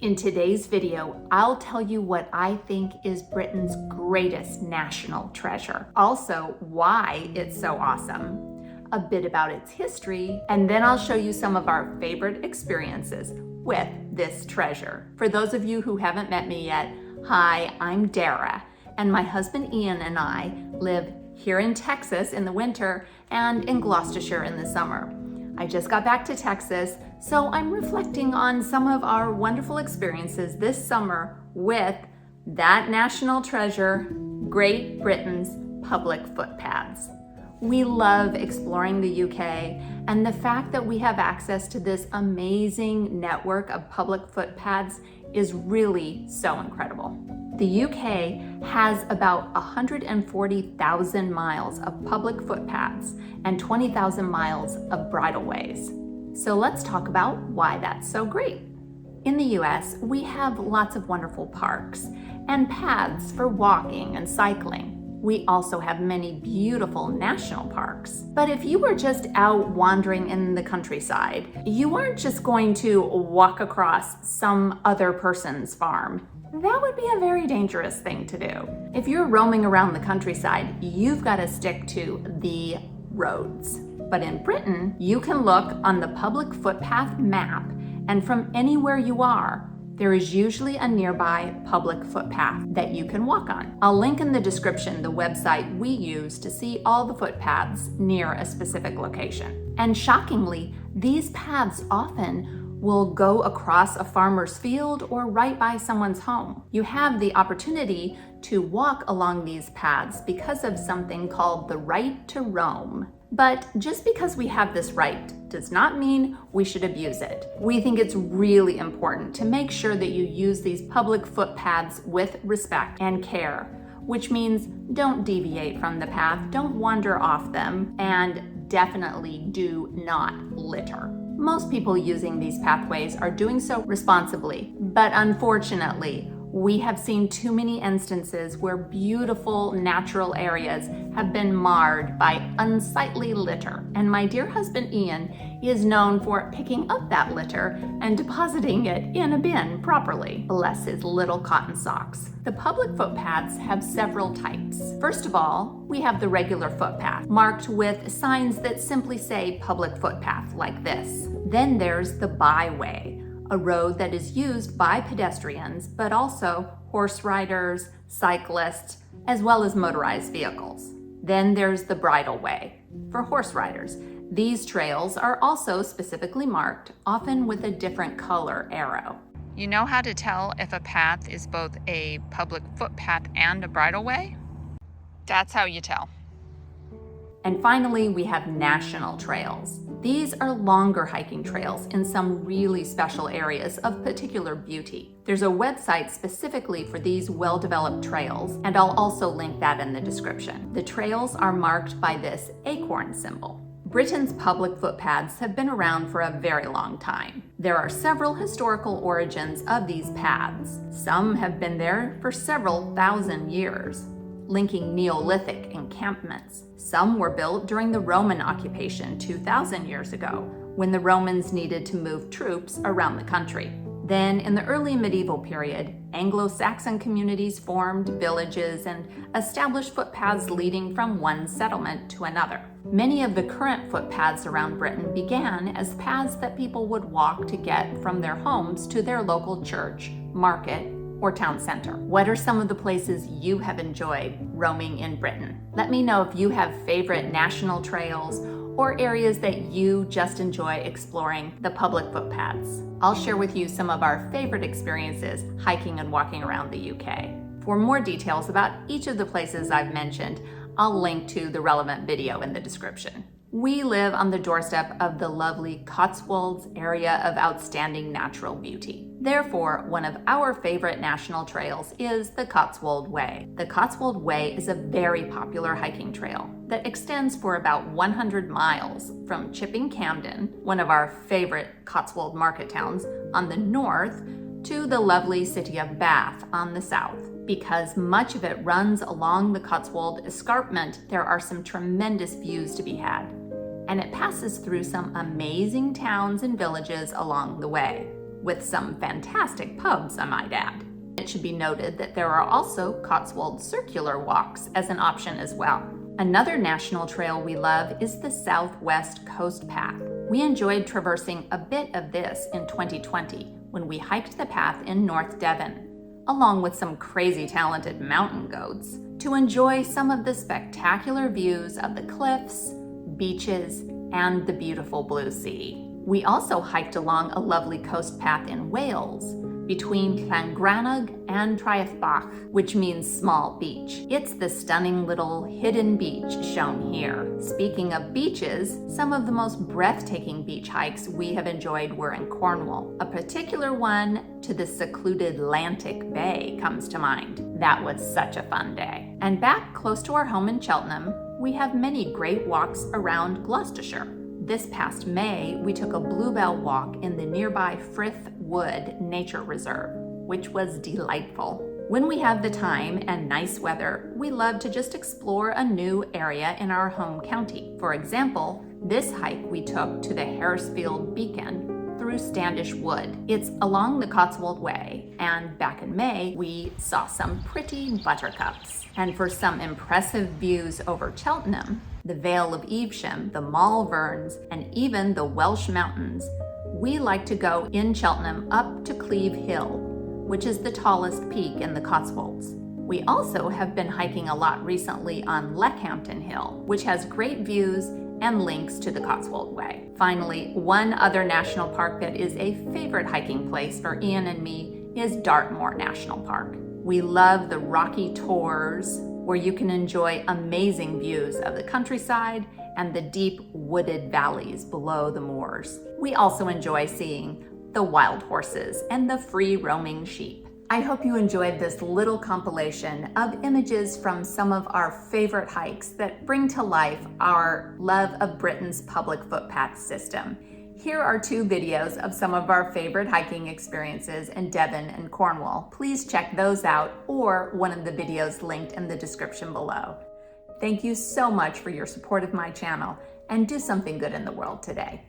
In today's video, I'll tell you what I think is Britain's greatest national treasure. Also, why it's so awesome, a bit about its history, and then I'll show you some of our favorite experiences with this treasure. For those of you who haven't met me yet, hi, I'm Dara, and my husband Ian and I live here in Texas in the winter and in Gloucestershire in the summer. I just got back to Texas, so I'm reflecting on some of our wonderful experiences this summer with that national treasure, Great Britain's public footpaths. We love exploring the UK, and the fact that we have access to this amazing network of public footpaths is really so incredible. The UK has about 140,000 miles of public footpaths and 20,000 miles of bridleways. So let's talk about why that's so great. In the US, we have lots of wonderful parks and paths for walking and cycling. We also have many beautiful national parks. But if you were just out wandering in the countryside, you aren't just going to walk across some other person's farm. That would be a very dangerous thing to do. If you're roaming around the countryside, you've got to stick to the roads. But in Britain, you can look on the public footpath map, and from anywhere you are, there is usually a nearby public footpath that you can walk on. I'll link in the description the website we use to see all the footpaths near a specific location. And shockingly, these paths often will go across a farmer's field or right by someone's home. You have the opportunity to walk along these paths because of something called the right to roam. But just because we have this right does not mean we should abuse it. We think it's really important to make sure that you use these public footpaths with respect and care, which means don't deviate from the path, don't wander off them, and definitely do not litter. Most people using these pathways are doing so responsibly, but unfortunately, we have seen too many instances where beautiful natural areas have been marred by unsightly litter. And my dear husband Ian is known for picking up that litter and depositing it in a bin properly. Bless his little cotton socks. The public footpaths have several types. First of all, we have the regular footpath, marked with signs that simply say public footpath, like this. Then there's the byway, a road that is used by pedestrians, but also horse riders, cyclists, as well as motorized vehicles. Then there's the bridleway for horse riders. These trails are also specifically marked, often with a different color arrow. You know how to tell if a path is both a public footpath and a bridleway? That's how you tell. And finally, we have national trails. These are longer hiking trails in some really special areas of particular beauty. There's a website specifically for these well-developed trails, and I'll also link that in the description. The trails are marked by this acorn symbol. Britain's public footpaths have been around for a very long time. There are several historical origins of these paths. Some have been there for several thousand years, linking Neolithic encampments. Some were built during the Roman occupation 2,000 years ago, when the Romans needed to move troops around the country. Then, in the early medieval period, Anglo-Saxon communities formed villages and established footpaths leading from one settlement to another. Many of the current footpaths around Britain began as paths that people would walk to get from their homes to their local church, market, or town center. What are some of the places you have enjoyed roaming in Britain? Let me know if you have favorite national trails or areas that you just enjoy exploring the public footpaths. I'll share with you some of our favorite experiences hiking and walking around the UK. For more details about each of the places I've mentioned, I'll link to the relevant video in the description. We live on the doorstep of the lovely Cotswolds area of outstanding natural beauty. Therefore, one of our favorite national trails is the Cotswold Way. The Cotswold Way is a very popular hiking trail that extends for about 100 miles from Chipping Campden, one of our favorite Cotswold market towns, on the north, to the lovely city of Bath on the south. Because much of it runs along the Cotswold escarpment, there are some tremendous views to be had. And it passes through some amazing towns and villages along the way. with some fantastic pubs, I might add. It should be noted that there are also Cotswold circular walks as an option as well. Another national trail we love is the Southwest Coast Path. We enjoyed traversing a bit of this in 2020 when we hiked the path in North Devon, along with some crazy talented mountain goats, to enjoy some of the spectacular views of the cliffs, beaches, and the beautiful blue sea. We also hiked along a lovely coast path in Wales, between Llangrannog and Traiathbach, which means small beach. It's the stunning little hidden beach shown here. Speaking of beaches, some of the most breathtaking beach hikes we have enjoyed were in Cornwall. A particular one to the secluded Atlantic Bay comes to mind. That was such a fun day. And back close to our home in Cheltenham, we have many great walks around Gloucestershire. This past May, we took a bluebell walk in the nearby Frith Wood Nature Reserve, which was delightful. When we have the time and nice weather, we love to just explore a new area in our home county. For example, this hike we took to the Harrisfield Beacon through Standish Wood. It's along the Cotswold Way, and back in May, we saw some pretty buttercups. And for some impressive views over Cheltenham, the Vale of Evesham, the Malverns, and even the Welsh Mountains, we like to go in Cheltenham up to Cleve Hill, which is the tallest peak in the Cotswolds. We also have been hiking a lot recently on Leckhampton Hill, which has great views and links to the Cotswold Way. Finally, one other national park that is a favorite hiking place for Ian and me is Dartmoor National Park. We love the rocky tors where you can enjoy amazing views of the countryside and the deep wooded valleys below the moors. We also enjoy seeing the wild horses and the free roaming sheep. I hope you enjoyed this little compilation of images from some of our favorite hikes that bring to life our love of Britain's public footpath system. Here are 2 videos of some of our favorite hiking experiences in Devon and Cornwall. Please check those out, or one of the videos linked in the description below. Thank you so much for your support of my channel, and do something good in the world today.